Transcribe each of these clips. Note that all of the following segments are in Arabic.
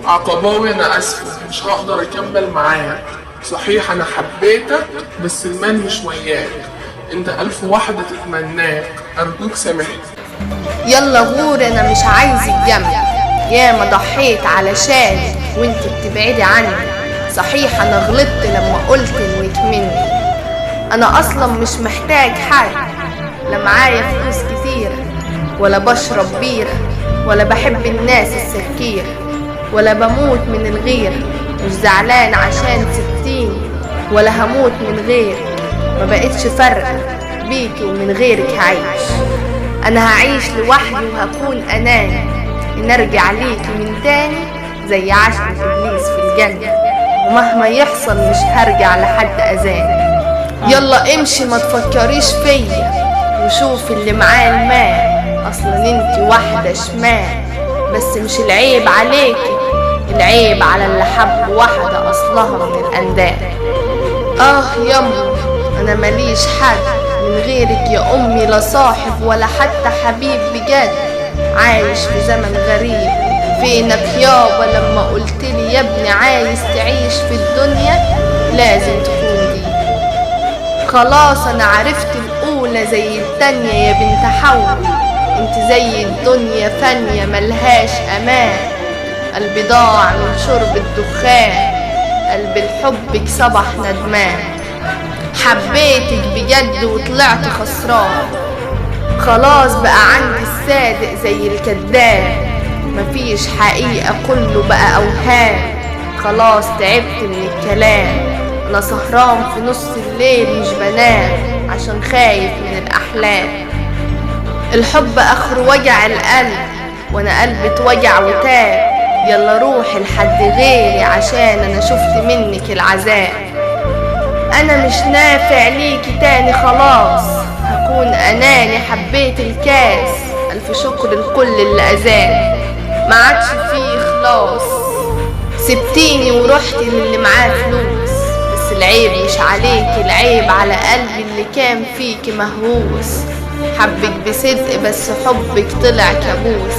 عقباوي انا اسفه، مش هقدر اكمل معاك. صحيح انا حبيتك بس المال مش وياك، انت الف واحدة تتمناك، ارجوك سامحني. يلا غور، انا مش عايزك جنبي، ياما ضحيت علشانك وانت بتبعدي عني. صحيح انا غلطت لما قلت انك مني، انا اصلا مش محتاج حاجة، لا معايا فلوس كتيرة ولا بشرب بيرة ولا بحب الناس السكيرة ولا بموت من الغيرة، مش زعلان عشان سبتيني ولا هموت من غيرك. ما بقتش فارقة بيكي ومن غيرك هعيش، انا هعيش لوحدي وهكون اناني، ان ارجع ليكي من تاني زي عشق ابليس في الجنة، ومهما يحصل مش هرجع لحد اذاني. يلا امشي ما تفكريش فيا وشوف اللي معاه المال، اصلا انتي واحدة شمال، بس مش العيب عليكي، العيب على اللي حب واحدة اصلها من الاندال. يما انا ماليش حد من غيرك يا امي، لا صاحب ولا حتى حبيب بجد، عايش في زمن غريب. فينك يابا لما قلتلي يا ابني عايز تعيش في الدنيا لازم تكون دي؟ خلاص انا عرفت الاولى زي التانية يا بنت حول، انت زي الدنيا فانية ملهاش امان، قلبي ضاع من شرب الدخان، قلب لحبك صبح ندمان، حبيتك بجد وطلعت خسران، خلاص بقى عندي الصادق زي الكذاب، مفيش حقيقة كله بقى أوهام، خلاص تعبت من الكلام، أنا سهران في نص الليل مش بنام عشان خايف من الأحلام. الحب آخره وجع القلب وأنا قلبي اتوجع وتاب، يلا روحي لحد غيري عشان أنا شفت منك العذاب، أنا مش نافع ليكي تاني خلاص، هكون أناني حبيت الكاس، ألف شكر لكل اللي أذاني، ما عادش فيه خلاص، سبتيني ورحتي للي معاه فلوس، بس العيب مش عليكي، العيب على قلبي اللي كان فيكي مهووس، حبك بصدق بس حبك طلع كابوس،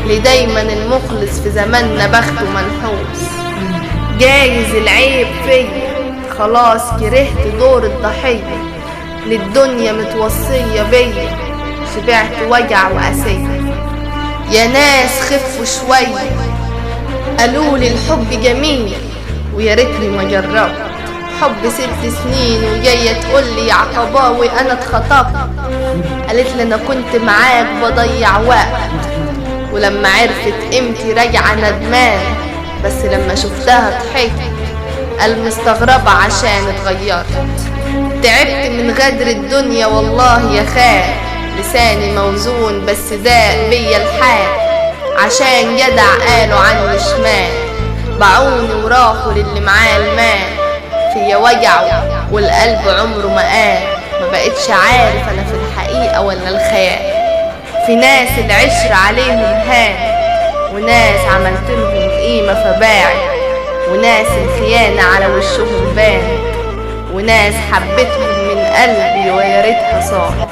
ليه دايما المخلص في زماننا بخته منحوس؟ جايز العيب فيا، خلاص كرهت دور الضحية، للدنيا متوصية بيا، شبعت وجع وأسية. يا ناس خفوا شوية، قالولي الحب جميل ويا ريتني ما جربت، حب 6 سنين وجاية تقولي يا عقباوي أنا اتخطبت، قالت لي أنا كنت معاك بضيع وقت، ولما عرفت قيمتي راجعة ندمان، بس لما شفتها ضحكت، قال مستغربة عشان اتغيرت، تعبت من غدر الدنيا والله يا خال، لساني موزون بس داق بيا الحال، عشان جدع قالوا عني شمال، باعوني وراحوا للي معاه المال، فيا وجع والقلب عمره ما قال، ما بقتش عارف انا في الحقيقة ولا الخيال، في ناس العشر عليهم هان، وناس عملتلهم قيمة فباعت، وناس الخيانة على وشهم بانت، وناس حبتهم من قلبي ويا ريتها صارت.